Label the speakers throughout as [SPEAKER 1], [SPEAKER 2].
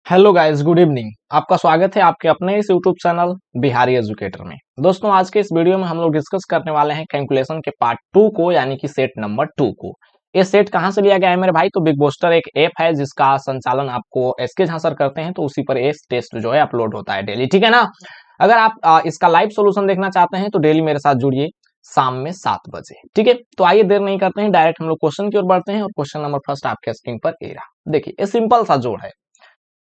[SPEAKER 1] Hello guys, good evening. आपका स्वागत है आपके अपने इस यूट्यूब चैनल बिहारी एजुकेटर में। दोस्तों, आज के इस वीडियो में हम लोग डिस्कस करने वाले हैं कैलकुलेशन के पार्ट 2 को, यानी कि सेट नंबर 2 को। ये सेट कहां से लिया गया है मेरे भाई? तो बिग बोस्टर एक ऐप है जिसका संचालन आपको एसके झां सर करते हैं, तो उसी पर ये टेस्ट जो है अपलोड होता है डेली, ठीक है ना। अगर आप इसका लाइव सोल्यूशन देखना चाहते हैं तो डेली मेरे साथ जुड़िए शाम में 7 बजे, ठीक है। तो आइए देर नहीं करते हैं, डायरेक्ट हम लोग क्वेश्चन की ओर बढ़ते हैं। और क्वेश्चन नंबर फर्स्ट आपके स्क्रीन पर ये रहा। देखिए, ये सिंपल सा जोड़ है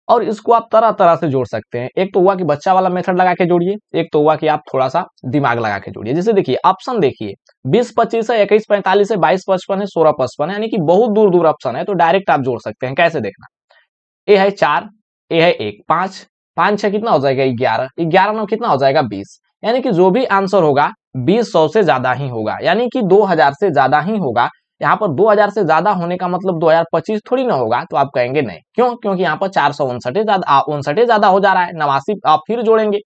[SPEAKER 1] और इसको आप तरह तरह से जोड़ सकते हैं। एक तो हुआ कि बच्चा वाला मेथड लगा के जोड़िए, एक तो हुआ कि आप थोड़ा सा दिमाग लगा के जोड़िए। जैसे देखिए, ऑप्शन देखिए, 20 25 है, 21 45 है, 22 55 है, 16 55 है, यानी कि बहुत दूर दूर ऑप्शन है। तो डायरेक्ट आप जोड़ सकते हैं। कैसे देखना? ए है 4, ए है 1, 5, 5 6 कितना हो जाएगा? 11, 11 9 कितना हो जाएगा? 20। यानी कि जो भी आंसर होगा 20 100 से ज्यादा ही होगा, यानी कि 2000 से ज्यादा ही होगा। यहाँ पर 2000 से ज्यादा होने का मतलब 2025 थोड़ी ना होगा। तो आप कहेंगे नहीं, क्यों? क्योंकि यहाँ पर 459 ज्यादा 59 ज्यादा हो जा रहा है। 89 आप फिर जोड़ेंगे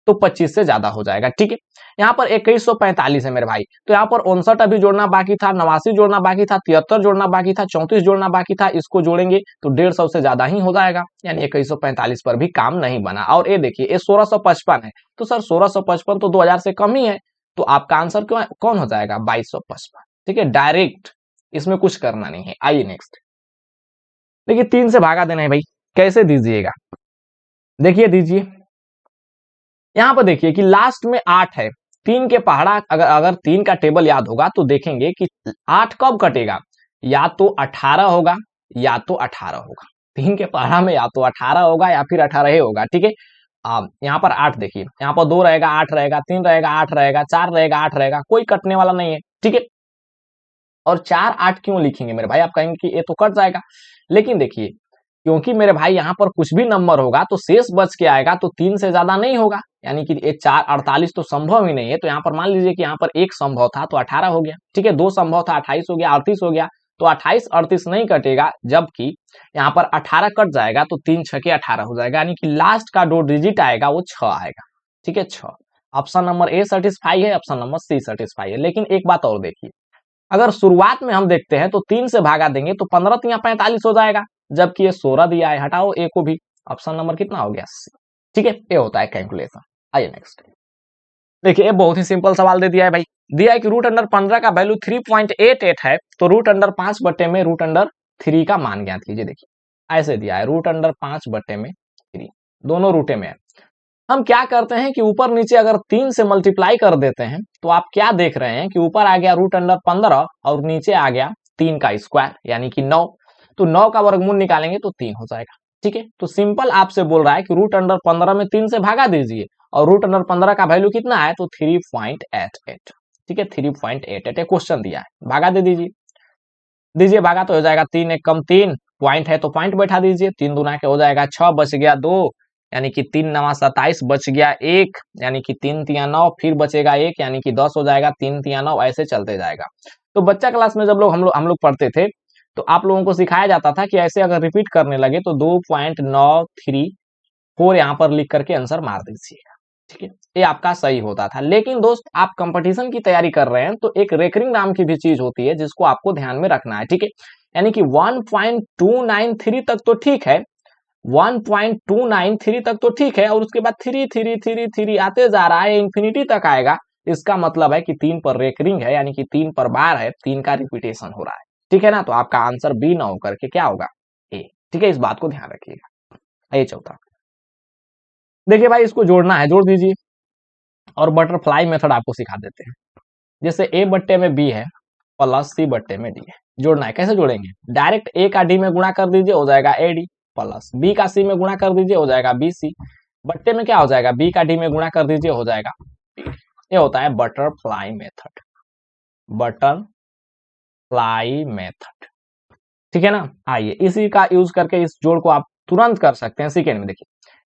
[SPEAKER 1] तो 25 से ज्यादा हो जाएगा, ठीक है। यहाँ पर 2145 है मेरे भाई, तो यहाँ पर 59 अभी जोड़ना बाकी था, 89 जोड़ना बाकी था, 73 जोड़ना बाकी था, 34 जोड़ना बाकी था। इसको जोड़ेंगे तो 150 से ज्यादा ही हो जाएगा, यानी 2145 पर भी काम नहीं बना। और ये देखिए, ये 1655 है, तो सर 1655 तो 2000 से कम ही है। तो आपका आंसर क्यों कौन हो जाएगा? 2255, ठीक है। डायरेक्ट, इसमें कुछ करना नहीं है। आइए नेक्स्ट। देखिए, 3 से भागा देना है भाई। कैसे दीजिएगा? देखिए दीजिए, यहाँ पर देखिए कि लास्ट में 8 है। 3 के पहाड़ा, अगर अगर 3 का टेबल याद होगा तो देखेंगे कि 8 कब कटेगा? या तो 18 होगा या तो 18 होगा। 3 के पहाड़ा में या तो 18 होगा या फिर 18 ही होगा, ठीक है। यहाँ पर 8 देखिए, यहाँ पर 2 रहेगा, 8 रहेगा, 3 रहेगा, 8 रहेगा, 4 रहेगा, 8 रहेगा, कोई कटने वाला नहीं है, ठीक है। और 4 8 क्यों लिखेंगे मेरे भाई? आप कहेंगे कि ये तो कट जाएगा, लेकिन देखिए, क्योंकि मेरे भाई यहाँ पर कुछ भी नंबर होगा तो शेष बच के आएगा, तो 3 से ज्यादा नहीं होगा, यानी कि ये 4 48 तो संभव ही नहीं है। तो यहाँ पर मान लीजिए कि यहाँ पर एक संभव था तो 18 हो गया, ठीक है। 2 संभव था, 28 हो गया, 38 हो गया। तो 28 38 नहीं कटेगा, जबकि यहाँ पर 18 कट जाएगा, तो 3 6 के 18 हो जाएगा, यानी कि लास्ट का 2 डिजिट आएगा वो 6 आएगा, ठीक है। 6 ऑप्शन नंबर ए सेटिस्फाई है, ऑप्शन नंबर सी सेटिस्फाई है। लेकिन एक बात और देखिए, अगर शुरुआत में हम देखते हैं तो 3 से भागा देंगे तो 15 3 45 हो जाएगा, जबकि ये 16 दिया है। हटाओ ए को भी। ऑप्शन नंबर कितना हो गया? सी, ठीक है। ये होता है कैलकुलेशन। आइए नेक्स्ट। देखिए, ये बहुत ही सिंपल सवाल दे दिया है भाई। दिया है कि रूट अंडर 15 का वैल्यू 3.88 है, तो रूट अंडर 5 बटे में रूट अंडर 3 का मान ज्ञात कीजिए। देखिए, ऐसे दिया है, रूट अंडर 5 बटे में 3, दोनों रूटे में है। हम क्या करते हैं कि ऊपर नीचे अगर 3 से मल्टीप्लाई कर देते हैं, तो आप क्या देख रहे हैं कि ऊपर आ गया रूट अंडर 15 और नीचे आ गया 3 का स्क्वायर, यानी कि 9। तो 9 का वर्गमूल निकालेंगे तो 3 हो जाएगा, ठीक है। तो सिंपल आपसे बोल रहा है कि रूट अंडर 15 में 3 से भागा दीजिए, और रूट अंडर 15 का वैल्यू कितना है? तो 3.88, ठीक है। 3.88 क्वेश्चन दिया है, भागा दे दीजिए। दीजिए भागा तो हो जाएगा 3 1 कम 3, पॉइंट है तो पॉइंट बैठा दीजिए। 3 दूना के हो जाएगा 6, बच गया 2, यानी कि 3 9 27, बच गया 1, यानी कि 3 3 9, फिर बचेगा 1, यानी कि 10 हो जाएगा। 3 3 9 ऐसे चलते जाएगा। तो बच्चा क्लास में जब लोग हम लोग पढ़ते थे, तो आप लोगों को सिखाया जाता था कि ऐसे अगर रिपीट करने लगे तो 2.934 यहाँ पर लिख करके आंसर मार दीजिएगा, ठीक है। ये आपका सही होता था। लेकिन दोस्त, आप कंपटीशन की तैयारी कर रहे हैं तो एक रेकरिंग नाम की भी चीज होती है जिसको आपको ध्यान में रखना है, ठीक है। यानी कि 1.293 तक तो ठीक है, 1.293 तक तो ठीक है, और उसके बाद 3 3 3 3 आते जा रहा है, इंफिनिटी तक आएगा। इसका मतलब है कि 3 पर रेकरिंग है, यानी कि 3 पर बार है, 3 का रिपीटेशन हो रहा है, ठीक है ना। तो आपका आंसर बी ना होकर के क्या होगा? ए, ठीक है। इस बात को ध्यान रखिएगा। ये चौथा। देखिए भाई, इसको जोड़ना है, जोड़ दीजिए। और बटरफ्लाई मेथड आपको सिखा देते हैं। जैसे ए बट्टे में बी है प्लस सी बट्टे में डी है, जोड़ना है। कैसे जोड़ेंगे? डायरेक्ट ए का डी में गुणा कर दीजिए, हो जाएगा ए डी, प्लस बी का सी में गुणा कर दीजिए, हो जाएगा बी सी। बट्टे में क्या हो जाएगा? बी का डी में गुणा कर दीजिए, हो जाएगा बी। ये होता है बटरफ्लाई मेथड, बटरफ्लाई मेथड, ठीक है ना। आइए, इसी का यूज करके इस जोड़ को आप तुरंत कर सकते हैं सेकेंड में। देखिए,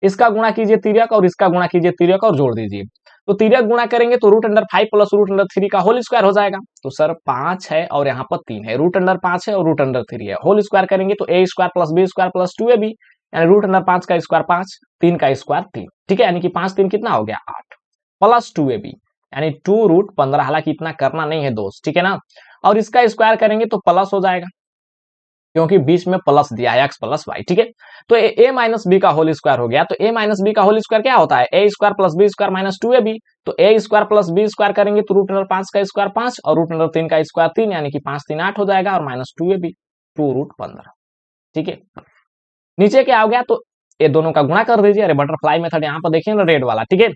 [SPEAKER 1] इसका गुणा कीजिए तिर्यक और इसका गुणा कीजिए तिर्यक और जोड़ दीजिए। तो तिर्यक गुणा करेंगे तो root under 5 plus root under 3 का होल स्क्वायर हो जाएगा। तो सर 5 है और यहाँ पर 3 है, रूट अंडर 5 है और रूट अंडर 3 है, होल स्क्वायर करेंगे तो a square plus b square plus 2ab, यानी रूट अंडर 5 का स्क्वायर 5, 3 का स्क्वायर 3, ठीक है। यानी कि 5 3 कितना हो गया? 8, प्लस 2ab, यानी 2 रूट 15। हालांकि इतना करना नहीं है दोस्त, ठीक है ना। और इसका स्क्वायर करेंगे तो प्लस हो जाएगा, क्योंकि बीच में प्लस दिया है एक्स प्लस वाई, ठीक है। तो ए माइनस बी का होल स्क्वायर हो गया। तो ए माइनस बी का होल स्क्वायर क्या होता है, a square plus b square minus 2ab। तो a square plus b square करेंगे तो रूट अंडर 5 का स्क्वायर 5 और रूट अंडर 3 का स्क्वायर 3, यानी कि 5 3 8 हो जाएगा और माइनस 2ab 2√15, ठीक है। नीचे क्या हो गया, तो ये दोनों का गुणा कर दीजिए। अरे बटरफ्लाई मेथड यहाँ पर देखिए ना, रेड वाला, ठीक है।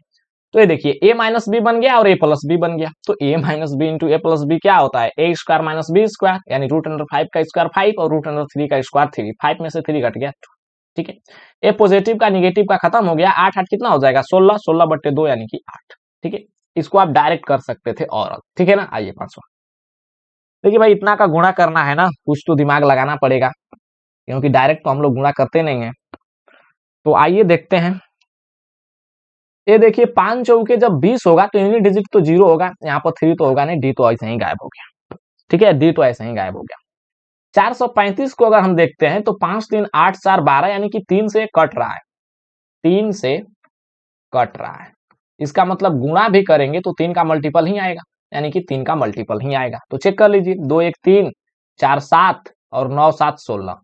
[SPEAKER 1] तो ये देखिए ए माइनस बी बन गया और ए प्लस बी बन गया। तो a minus B into A plus B क्या होता है, a square minus B square, यानी रूट अंडर 5 का स्क्वायर 5 और रूट अंडर 3 का स्क्वायर 3। 5 में से 3 घट गया 2, ठीक है। ए पॉजिटिव का निगेटिव का खत्म हो गया। 8 8 कितना हो जाएगा 16, 16/2 यानी कि 8, ठीक है। इसको आप डायरेक्ट कर सकते थे और, ठीक है ना। आइए पांचवा, देखिए भाई इतना का गुणा करना है ना, कुछ तो दिमाग लगाना पड़ेगा, क्योंकि डायरेक्ट तो हम लोग गुणा करते नहीं है। तो आइए देखते हैं। ये देखिए 5 चौके जब 20 होगा तो यूनिट डिजिट तो 0 होगा, यहाँ पर 3 तो होगा नहीं, डी तो ऐसे ही गायब हो गया, ठीक है। डी तो ऐसे ही गायब हो गया। 435 को अगर हम देखते हैं तो 5 3 8 4 12, यानी कि 3 से कट रहा है, 3 से कट रहा है। इसका मतलब गुणा भी करेंगे तो 3 का मल्टीपल ही आएगा, यानी कि 3 का मल्टीपल ही आएगा। तो चेक कर लीजिए, 2 1 3 4 7 और 9 7 16।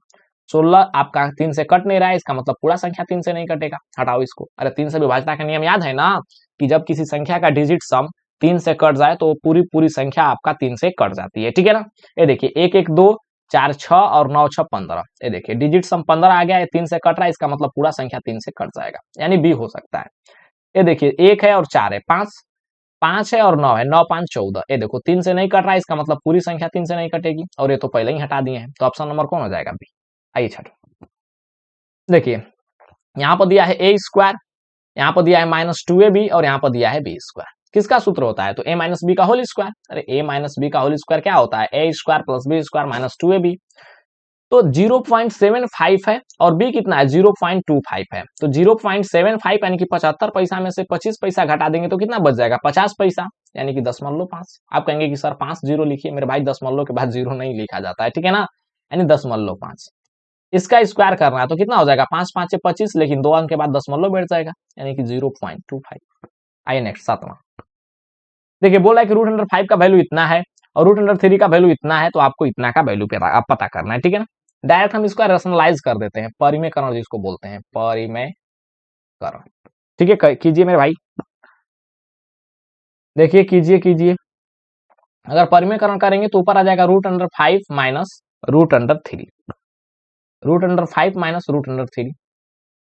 [SPEAKER 1] 16 आपका 3 से कट नहीं रहा है, इसका मतलब पूरा संख्या 3 से नहीं कटेगा। हटाओ इसको। अरे 3 से विभाज्यता का नियम याद है ना, कि जब किसी संख्या का डिजिट सम 3 से कट जाए तो पूरी पूरी संख्या आपका 3 से कट जाती है, ठीक है ना। ये देखिए 1 1 2 4 6 और 9 6 15। ये देखिए डिजिट सम 15 आ गया, ये 3 से कट रहा है, इसका मतलब पूरा संख्या 3 से कट जाएगा, यानी बी हो सकता है। ये देखिए 1 है और 4 है, 5 5 है और 9 है, 9 5 14। ये देखो 3 से नहीं कट रहा है, इसका मतलब पूरी संख्या 3 से नहीं कटेगी, और ये तो पहले ही हटा दिए हैं। तो ऑप्शन नंबर कौन हो जाएगा, बी। आइए छठा, देखिए यहाँ पर दिया है ए स्क्वायर, यहाँ पर दिया है -2ab और यहाँ पर दिया है बी स्क्वायर। किसका सूत्र होता है, तो ए माइनस बी का होल स्क्वायर। अरे ए माइनस बी का होल स्क्वायर क्या होता है, a square plus b square minus 2ab। तो 0.75 है और बी कितना है 0.25 है। तो 0.75 यानी कि 75 पैसा में से 25 पैसा घटा देंगे तो कितना बच जाएगा 50 पैसा, यानी कि 10/5। आप कहेंगे कि सर 5 जीरो लिखिए, मेरे भाई 10 के बाद जीरो नहीं लिखा जाता है, ठीक है ना, यानी 10/5। इसका स्क्वायर करना है तो कितना हो जाएगा 5 5 से 25, लेकिन 2 अंक के बाद 10 बैठ जाएगा, यानी कि 0.25। आइए नेक्स्ट सातवां, देखिए बोला है कि रूट अंडर 5 का वैल्यू इतना है और रूट अंडर 3 का वैल्यू इतना है, तो आपको इतना का वैल्यू पता करना है, ठीक है ना। डायरेक्ट हम इसको रेशनलाइज कर देते हैं, परिमेयकरण जिसको बोलते हैं, परिमेयकरण, ठीक है। कीजिए मेरे भाई, देखिए कीजिए। अगर परिमेयकरण करेंगे तो ऊपर आ जाएगा root under 5 minus root under 3, root under 5 minus root under 3,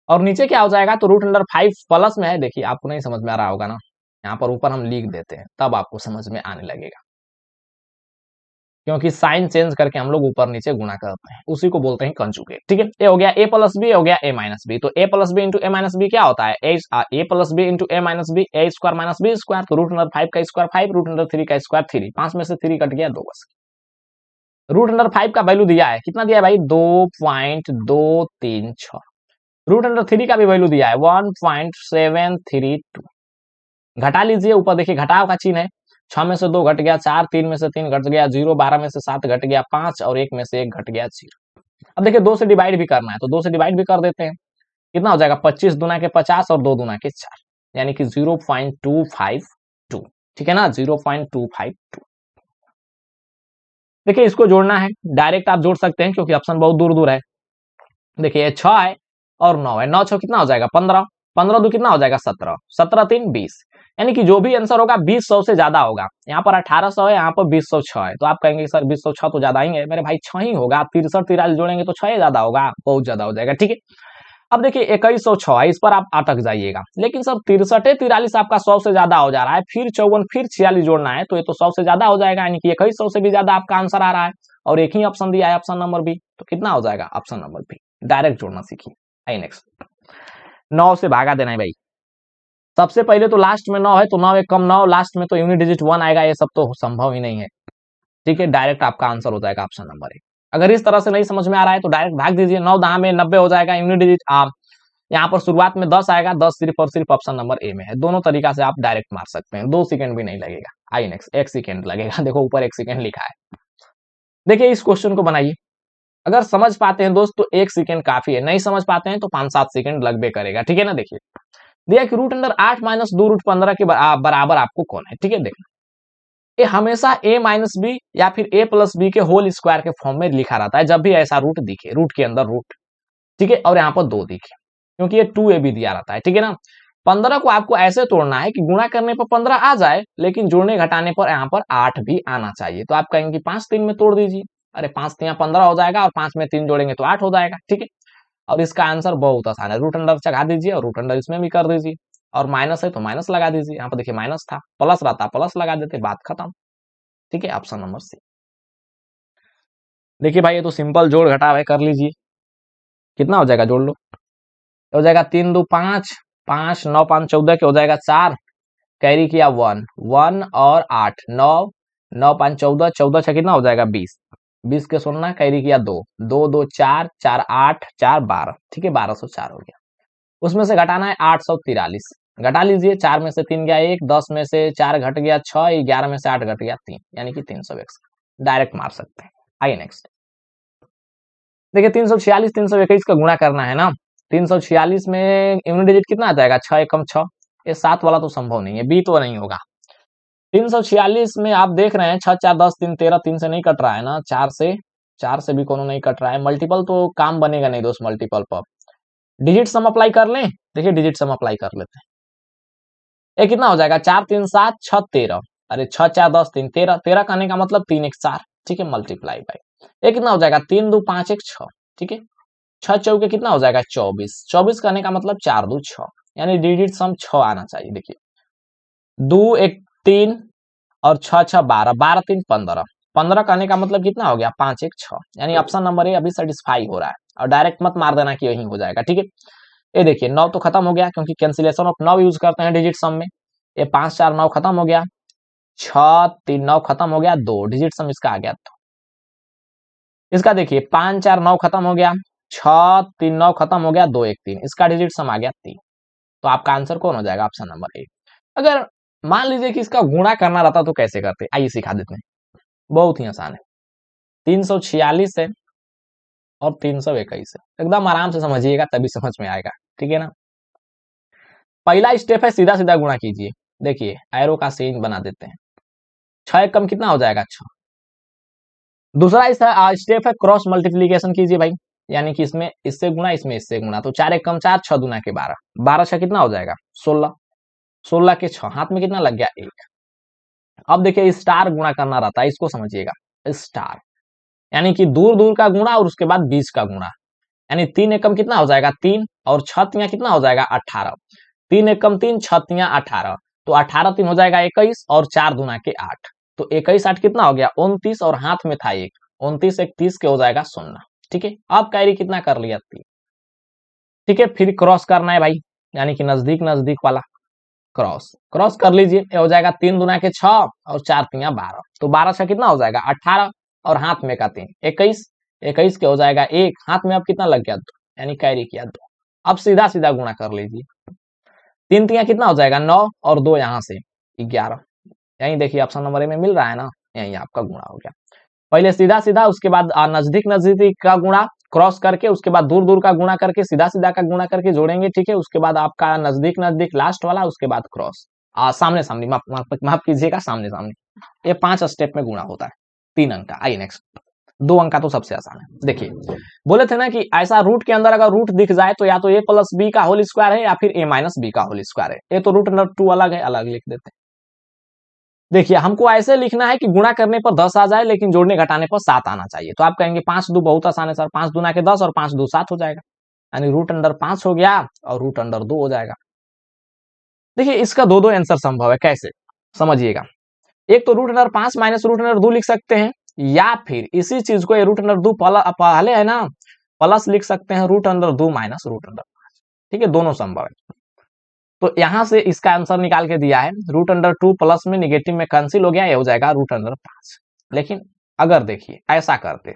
[SPEAKER 1] और नीचे क्या हो जाएगा, तो रूट अंडर 5 प्लस में है। देखिए आपको नहीं समझ में आ रहा होगा ना, यहाँ पर ऊपर हम लिख देते हैं, तब आपको समझ में आने लगेगा, क्योंकि साइन चेंज करके हम लोग ऊपर नीचे गुणा करते हैं, उसी को बोलते हैं कंजुगेट, ठीक है। ये हो गया ए प्लस बी, हो गया ए माइनस बी। तो ए प्लस बी इंटू ए माइनस बी क्या होता है, ए प्लस बी इंटू ए माइनस बी, ए स्क्वायर माइनस बी स्क्वायर। तो रूट अंडर 5 का स्क्वायर 5, रूट अंडर 3 का स्क्वायर 3। 5 में से 3 कट गया 2 बस। रूट अंडर 5 का वैल्यू दिया है, कितना दिया है भाई 2.236। रूट अंडर 3 का भी वैल्यू दिया है 1.732। घटा लीजिए, ऊपर देखिए घटाव का चिन्ह है, 6 में से 2 घट गया 4, 3 में से 3 घट गया 0, 12 में से 7 घट गया 5 और 1 में से 1 घट गया 0। अब देखिए 2 से डिवाइड भी करना है, तो 2 से डिवाइड भी कर देते हैं। कितना हो जाएगा 25 दूना के 50 और 2 दूना के 4, यानी कि 0.252, ठीक है ना, 0.252। देखिए इसको जोड़ना है, डायरेक्ट आप जोड़ सकते हैं क्योंकि ऑप्शन बहुत दूर दूर है। देखिए 6 है और 9 है, 9 6 कितना हो जाएगा 15, 15 2 कितना हो जाएगा 17, 17 3 20, यानी कि जो भी आंसर होगा 20 से ज्यादा होगा। यहाँ पर 1800 है, यहाँ पर 2006 है, तो आप कहेंगे सर 2006 तो ज्यादा ही है, मेरे भाई 6 ही होगा। आप 63 43 जोड़ेंगे तो 6 ज्यादा होगा, बहुत ज्यादा हो जाएगा, ठीक है। अब देखिए 2106 है, इस पर आप अटक जाइएगा, लेकिन सर 63 43 आपका 100 से ज्यादा हो जा रहा है, फिर 54 फिर 46 जोड़ना है, तो ये तो 100 से ज्यादा हो जाएगा, यानी कि 2100 से भी ज्यादा आपका आंसर आ रहा है, और एक ही ऑप्शन दिया है ऑप्शन नंबर बी, तो कितना हो जाएगा ऑप्शन नंबर बी। डायरेक्ट जोड़ना सीखिए। आई नेक्स्ट, 9 से भागा देना है भाई। सबसे पहले तो लास्ट में 9 है, तो 9 एक कम 9, लास्ट में तो यूनिट डिजिट 1 आएगा, ये सब तो संभव ही नहीं है, ठीक है। डायरेक्ट आपका आंसर हो जाएगा ऑप्शन नंबर 1। अगर इस तरह से नहीं समझ में आ रहा है तो डायरेक्ट भाग दीजिए, 9 10 में 90 हो जाएगा, यूनिट डिजिट यहाँ पर शुरुआत में 10 आएगा, 10 सिर्फ और सिर्फ ऑप्शन नंबर ए में है। दोनों तरीका से आप डायरेक्ट मार सकते हैं, 2 सेकंड भी नहीं लगेगा। आई नेक्स्ट, 1 सेकंड लगेगा, देखो ऊपर 1 सेकंड लिखा है। देखिए इस क्वेश्चन को बनाइए, अगर समझ पाते हैं दोस्त तो 1 सेकंड काफी है, नहीं समझ पाते हैं तो 5-7 सेकंड लगबे करेगा, ठीक है ना। देखिए दिया कि रूट अंडर 8 माइनस 2 रूट 15 के बराबर आपको कौन है, ठीक है। देखना ये हमेशा a माइनस बी या फिर a प्लस बी के होल स्क्वायर के फॉर्म में लिखा रहता है जब भी ऐसा रूट दिखे, रूट के अंदर रूट, ठीक है, और यहाँ पर 2 दिखे, क्योंकि ये 2ab दिया रहता है, ठीक है ना। 15 को आपको ऐसे तोड़ना है कि गुणा करने पर 15 आ जाए, लेकिन जोड़ने घटाने पर यहाँ पर 8 भी आना चाहिए। तो आप कहेंगे 5 3 में तोड़ दीजिए, अरे 5 3 15 हो जाएगा और 5 में 3 जोड़ेंगे तो 8 हो जाएगा, ठीक है। और इसका आंसर बहुत आसान है, रूट अंडर चढ़ा दीजिए और रूट अंडर इसमें भी कर दीजिए, और माइनस है तो माइनस लगा दीजिए। यहाँ पर देखिए माइनस था, प्लस रहता प्लस लगा देते, बात खत्म, ठीक है। Option number C. देखिए भाई ये तो सिंपल जोड़ घटाव है, कर लीजिए। कितना हो जाएगा, जोड़ लो, हो जाएगा 3 2 5, 5 9 5 14 के हो जाएगा 4, कैरी किया 1 1 और 8 9 9 5 14, 14 6 कितना हो जाएगा 20, 20 के 16 कैरी किया 2 2 2 4 4 8 4 12, ठीक है, 1204 हो गया। उसमें से घटाना है 843, घटा लीजिए, 4 में से 3 गया 1, 10 में से 4 घट गया 6, 11 में से 8 घट गया 3, यानी कि 301, डायरेक्ट मार सकते हैं। आइए नेक्स्ट। देखिए 346 321 का गुणा करना है ना, 346 में यूनिट डिजिट कितना आ जाएगा, 6 एकम 6, ये 7 वाला तो संभव नहीं है, बी तो नहीं होगा। 346 में आप देख रहे हैं 6 4 10 3 13, 3 से नहीं कट रहा है ना, 4 से भी कोनो नहीं कट रहा है, मल्टीपल तो काम बनेगा नहीं दोस्त, मल्टीपल पर डिजिट सम अप्लाई कर लें। देखिए डिजिट सम अप्लाई कर लेते हैं, ये कितना हो जाएगा, 4 3 7 6 13, अरे 6 4 10 3 13, 13 करने का मतलब 3 1 4, ठीक है, मल्टीप्लाई बाई, ये कितना हो जाएगा 3 2 5 1 6, ठीक है, 6 चौके कितना हो जाएगा 24, 24 करने का मतलब 4 2 6, यानी डिजिट सम 6 आना चाहिए। देखिए 2 1 3 और 6 6 12, 12 3 15, 15 करने का मतलब कितना हो गया 5 1 6, यानी ऑप्शन नंबर ए अभी सेटिस्फाई हो रहा है, और डायरेक्ट मत मार देना कि यही हो जाएगा, ठीक है। ये देखिए 9 तो खत्म हो गया, क्योंकि कैंसिलेशन ऑफ 9 यूज करते हैं डिजिट सम में। ये 5 4 9 खत्म हो गया, 6 3 9 खत्म हो गया, 2 डिजिट सम इसका आ गया। तो इसका देखिए 5 4 9 खत्म हो गया, 6 3 9 खत्म हो गया, 2 1 3, इसका डिजिट सम आ गया 3। तो आपका आंसर कौन हो जाएगा, ऑप्शन नंबर ए। अगर मान लीजिए कि इसका गुणा करना रहता तो कैसे करते, आइए सिखा देते हैं, बहुत ही आसान है। 346 है और 321 है, एकदम आराम से समझिएगा तभी समझ में आएगा, ठीक है ना। पहला स्टेप है सीधा सीधा गुणा कीजिए, देखिए एरो का सीन बना देते हैं, 6 कम कितना हो जाएगा 6। दूसरा स्टेप है क्रॉस मल्टीप्लीकेशन कीजिए भाई, यानी कि इसमें इससे गुणा इसमें इससे गुणा, तो 4 1 कम 4, 6 दूना के 12, 12 6 कितना हो जाएगा 16, 16 के 6, हाथ में कितना लग गया 1। अब देखिए स्टार गुणा करना रहता है, इसको समझिएगा, स्टार यानी कि दूर दूर का गुणा और उसके बाद बीच का गुणा, यानी 3 एकम कितना हो जाएगा 3, और 6 तियां कितना हो जाएगा 18, 3 एकम 3 6 तियां 18, तो 18 3 हो जाएगा 21, और 4 दूना के 8, तो 21 8 कितना हो गया 29, और हाथ में था 1, 29 1 30 के हो जाएगा 0, ठीक है। अब कैरी कितना कर लिया 3, ठीक है, फिर क्रॉस करना है भाई, यानी कि नजदीक नजदीक वाला क्रॉस, क्रॉस कर लीजिए, ये हो जाएगा 3 दूना के 6 और 4 तियां 12, तो 12 6 कितना हो जाएगा 18, और हाथ में का 3 21, 21 के हो जाएगा 1, हाथ में अब कितना लग गया 2, यानी कैरी किया 2। अब सीधा सीधा गुणा कर लीजिए, 3 तियां कितना हो जाएगा 9, और 2 यहाँ से 11, यही देखिए ऑप्शन नंबर ए में मिल रहा है ना, यही आपका गुणा हो गया। पहले सीधा सीधा, उसके बाद नजदीक नजदीक का गुणा क्रॉस करके, उसके बाद दूर दूर का गुणा करके, सीधा सीधा का गुणा करके जोड़ेंगे, ठीक है। उसके बाद आपका नजदीक नजदीक लास्ट वाला, उसके बाद क्रॉस, सामने सामने, माफ कीजिएगा, सामने सामने। ये 5 स्टेप में गुणा होता है, 3 अंक का। आइए नेक्स्ट, 2 अंक का तो सबसे आसान है। देखिए बोले थे ना कि ऐसा रूट के अंदर अगर रूट दिख जाए तो या तो a प्लस बी का होल स्क्वायर है या फिर a माइनस बी का होल स्क्वायर है। ये तो रूट अंडर 2 अलग है, अलग लिख देते हैं। देखिए हमको ऐसे लिखना है कि गुणा करने पर 10 आ जाए, लेकिन जोड़ने घटाने पर 7 आना चाहिए। तो आप कहेंगे 5 2 बहुत आसान है सर, 5 दूना के 10 और 5 2 7 हो जाएगा, यानी रूट अंडर 5 हो गया और रूट अंडर 2 हो जाएगा। देखिए इसका दो आंसर संभव है, कैसे समझिएगा। एक तो root under 5 minus root under 2 लिख सकते हैं, या फिर इसी चीज को रूट अंडर 2 पहले है ना प्लस लिख सकते हैं, root under 2 minus root under 5, ठीक है, दोनों संभव है। तो यहां से इसका आंसर निकाल के दिया है, रूट अंडर 2 प्लस में निगेटिव में कैंसिल हो गया, ये हो जाएगा रूट अंडर 5। लेकिन अगर देखिए ऐसा करते,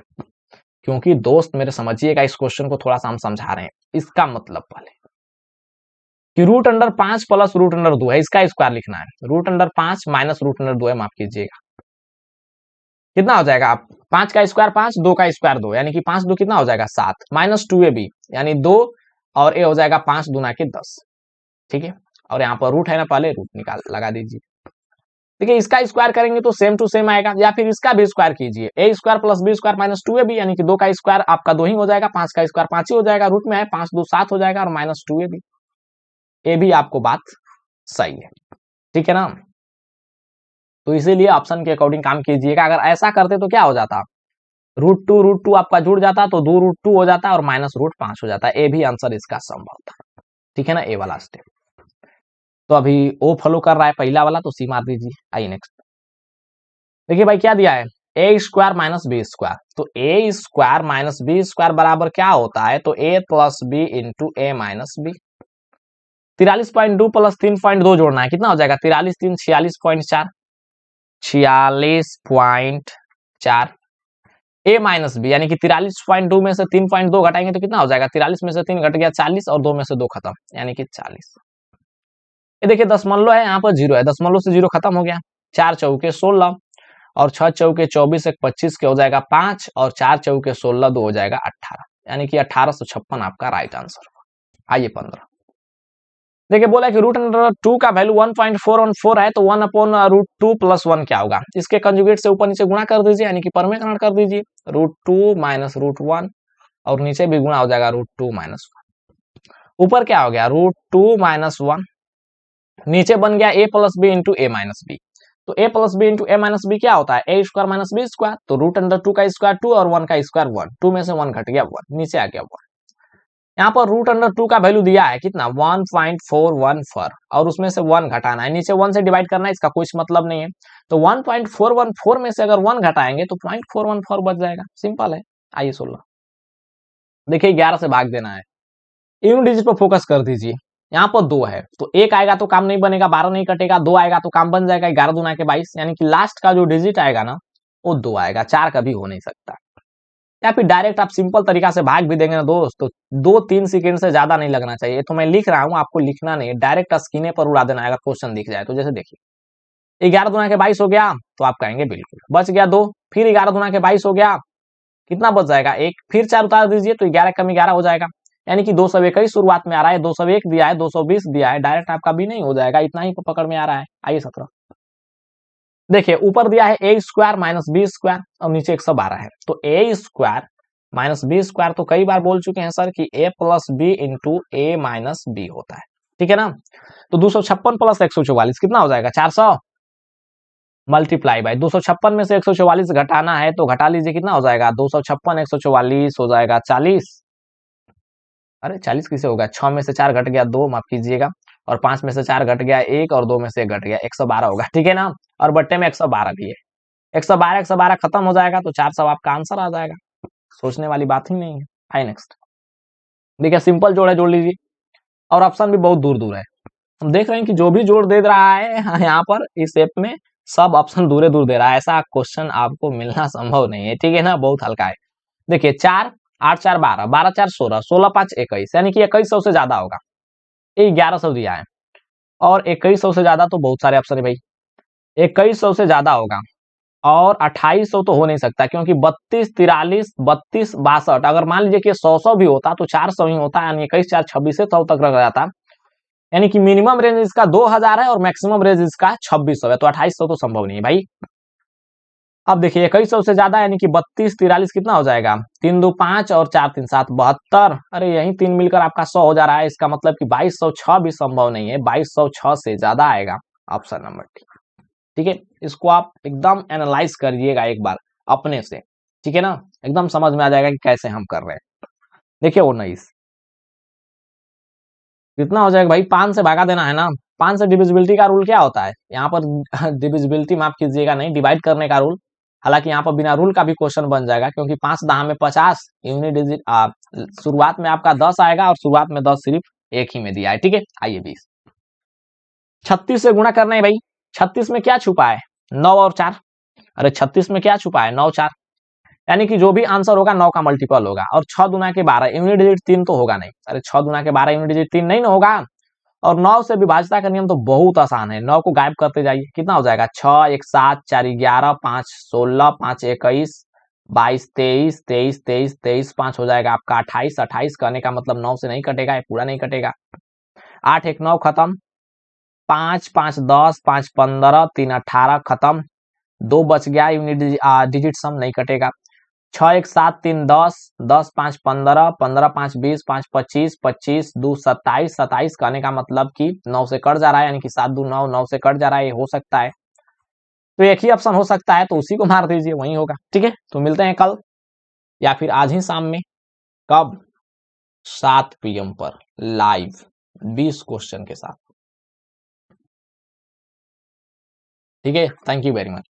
[SPEAKER 1] क्योंकि दोस्त मेरे समझिएगा इस क्वेश्चन को थोड़ा सा हम समझा रहे हैं, इसका मतलब पहले कि root under 5 plus root under 2 है, इसका स्क्वायर लिखना है, root under 5 minus root under 2 है, माफ कीजिएगा, कितना हो जाएगा आप 5 का स्क्वायर 5, 2 का स्क्वायर 2, यानी कि 5 2 कितना हो जाएगा 7, माइनस 2ab यानी 2, और ए हो जाएगा 5 दूना के 10, ठीक है। और यहाँ पर रूट है ना, पहले रूट निकाल लगा दीजिए, देखिए इसका स्क्वायर करेंगे तो सेम टू सेम आएगा, या फिर इसका भी स्क्वायर कीजिए, a square plus b square minus 2ab, यानी कि 2 का स्क्वायर आपका 2 ही हो जाएगा, 5 का स्क्वायर 5 ही हो जाएगा, रूट में है 5 2 7 हो जाएगा, और माइनस 2ab। ये भी आपको बात सही है, ठीक है ना। तो इसीलिए ऑप्शन के अकॉर्डिंग काम कीजिएगा। अगर ऐसा करते तो क्या हो जाता, रूट टू आपका जुड़ जाता तो 2 रूट 2 हो जाता और माइनस रूट 5 हो जाता। ए भी आंसर इसका संभव था, ठीक है ना, ए वाला स्टेप। तो अभी ओ फॉलो कर रहा है पहला वाला, तो सी मार दीजिए। आइए नेक्स्ट। देखिए भाई क्या दिया है, a square minus B square. तो a square minus B square बराबर क्या होता है, तो ए प्लस बी इंटू ए माइनस बी। 43.2 प्लस 3.2 जोड़ना है, कितना हो जाएगा, 43 3 46.4, 46.4 ए माइनस बी, यानी कि 43.2 में से 3.2 घटाएंगे तो कितना हो जाएगा, 43 में से 3 घट गया 40, और 2 में से 2 खत्म, यानी कि 40। ये देखिए दशमलव है, यहाँ पर जीरो है, दशमलव से जीरो खत्म हो गया। 4 चौके 16 और 6 चौके 24, 1 25 के हो जाएगा 5, और 4 चौके 16 2 हो जाएगा 18, यानी कि 1856 आपका राइट आंसर। आइए 15। देखिए बोला कि रूट अंडर 2 का वैल्यू 1.414 है, तो 1 अपॉन रूट 2 प्लस 1 क्या होगा, इसके कंजुगेट से ऊपर नीचे गुणा कर दीजिए, यानी कि परमेकरण कर दीजिए, रूट 2 माइनस रूट 1, और नीचे भी गुणा हो जाएगा रूट 2 माइनस 1। ऊपर क्या हो गया, रूट 2 माइनस 1, नीचे बन गया ए प्लस बी इंटू ए माइनस बी। तो ए प्लस बी इंटू ए माइनस बी क्या होता है, a square minus B square. तो रूट अंडर 2 का स्क्वायर 2 और 1 का स्क्वायर 1, 2 में से 1 घट गया 1, नीचे आ गया 1। यहाँ पर रूट अंडर 2 का वैल्यू दिया है कितना, 1.414, और उसमें से 1 घटाना है, नीचे 1 से डिवाइड करना है, इसका कुछ मतलब नहीं है। तो 1.414 में से अगर 1 घटाएंगे तो 0.414 बच जाएगा, सिंपल है। आइए 16। देखिए 11 से भाग देना है, यूनिट डिजिट पर फोकस कर दीजिए। यहाँ पर 2 है तो 1 आएगा तो काम नहीं बनेगा, 12 नहीं कटेगा, 2 आएगा तो काम बन जाएगा, 11 दूना के 22, यानी कि लास्ट का जो डिजिट आएगा ना वो 2 आएगा, 4 कभी हो नहीं सकता। या फिर डायरेक्ट आप सिंपल तरीका से भाग भी देंगे ना दोस्त, तो 2-3 सेकंड से ज्यादा नहीं लगना चाहिए। तो मैं लिख रहा हूँ, आपको लिखना नहीं, डायरेक्ट स्क्रीन पर उड़ा देना है अगर क्वेश्चन दिख जाए तो। जैसे देखिए 11 दूना के 22 हो गया, तो आप कहेंगे बिल्कुल बच गया 2, फिर 11 दूना के 22 हो गया, कितना बच जाएगा 1, फिर 4 उतार दीजिए तो 11 कम 11 हो जाएगा, यानी कि 221 शुरुआत में आ रहा है, 201 दिया है, 220 दिया है, डायरेक्ट आपका भी नहीं हो जाएगा, इतना ही पकड़ में आ रहा है। आइए 17। देखिए ऊपर दिया है a square minus B square, और नीचे 112 है, तो a square minus B square, तो कई बार बोल चुके हैं सर कि ए प्लस बी इंटू ए माइनस बी होता है, ठीक है ना। तो 256 प्लस 144 कितना हो जाएगा, 400 मल्टीप्लाई बाय 256 में से 144 घटाना है, तो घटा लीजिए, कितना हो जाएगा, 256 144 हो जाएगा 40। अरे 40 किसे होगा, 6 में से 4 घट गया 2, माफ कीजिएगा, और 5 में से 4 घट गया 1, और 2 में से 1 घट गया 112 होगा, ठीक है ना। और बट्टे में 112 भी है, 112 खत्म हो जाएगा तो 400 आपका आंसर आ जाएगा, सोचने वाली बात ही नहीं है। आई नेक्स्ट। देखिए सिंपल जोड़ है, जोड़ लीजिए, और ऑप्शन भी बहुत दूर दूर है। हम देख रहे हैं कि जो भी जोड़ दे रहा है यहाँ पर इस स्टेप में, सब ऑप्शन दूर दूर दे रहा है, ऐसा क्वेश्चन आपको मिलना संभव नहीं है, ठीक है ना, बहुत हल्का है। देखिए 4 8 4 12, 12 4 16, 16 5 21, यानी कि 2100 से ज्यादा होगा, ये 1100 दिया है, और 2100 से ज्यादा तो बहुत सारे ऑप्शन है भाई, 2100 से ज्यादा होगा, और 2800 तो हो नहीं सकता, क्योंकि 32 43 32 62, अगर मान लीजिए कि 100 भी होता तो 400 ही होता, यानी 21 4 26 100 तक रह जाता, यानी कि मिनिमम रेंज इसका 2000 है और मैक्सिमम रेंज इसका 2600 है, तो 2800 तो संभव नहीं है भाई। अब देखिए 2100 से ज्यादा, यानी कि 32 43 कितना हो जाएगा, 3 2 5 और 4 3 7 72, अरे यही 3 मिलकर आपका 100 हो जा रहा है, इसका मतलब कि 2206 भी संभव नहीं है, 2206 से ज्यादा आएगा ऑप्शन नंबर डी, ठीक है। इसको आप एकदम एनालाइज करिएगा एक बार अपने से, ठीक है ना, एकदम समझ में आ जाएगा कि कैसे हम कर रहे हैं। देखिए 19 कितना हो जाएगा भाई, 5 से भागा देना है ना, 5 से डिविजिबिलिटी का रूल क्या होता है, यहाँ पर डिविजिबिलिटी माफ कीजिएगा नहीं, डिवाइड करने का रूल, हालांकि यहाँ पर बिना रूल का भी क्वेश्चन बन जाएगा, क्योंकि 5 दहा में 50, यूनिट डिजिट शुरुआत में आपका 10 आएगा, और शुरुआत में 10 सिर्फ एक ही में दिया है, ठीक है। आइए 20। 36 से गुणा करना है भाई, 36 में क्या छुपा है, 9 और 4, अरे 36 में क्या छुपा है, 9 4, यानी कि जो भी आंसर होगा 9 का मल्टीपल होगा, और 6 दुना के 12, यूनिट डिजिट 3 तो होगा नहीं, अरे 6 दुना के 12 यूनिट डिजिट 3 नहीं ना होगा। और 9 से विभाज्यता का नियम तो बहुत आसान है, 9 को गायब करते जाइए, कितना हो जाएगा, 6 1 7 4 11 5 16 5 21 22 23 23 23 23 5 हो जाएगा आपका 28, 28 करने का मतलब 9 से नहीं कटेगा, ये पूरा नहीं कटेगा, 8 1 9 खत्म, 5 5 10, 5 15, 3 18 खत्म, 2 बच गया, यूनिट डिजिट सम नहीं कटेगा। 6 1 7 3 10, 10 5 15, 15 5 20, 5 25, 25 2 27, 27 कहने का मतलब कि 9 से कट जा रहा है, यानी कि 7 2 9, 9 से कट जा रहा है, ये हो सकता है। तो एक ही ऑप्शन हो सकता है, तो उसी को मार दीजिए, वही होगा। ठीक है, तो मिलते हैं कल या फिर आज ही शाम में। कब? 7 PM पर लाइव 20 क्वेश्चन के साथ। ठीक है, थैंक यू वेरी मच।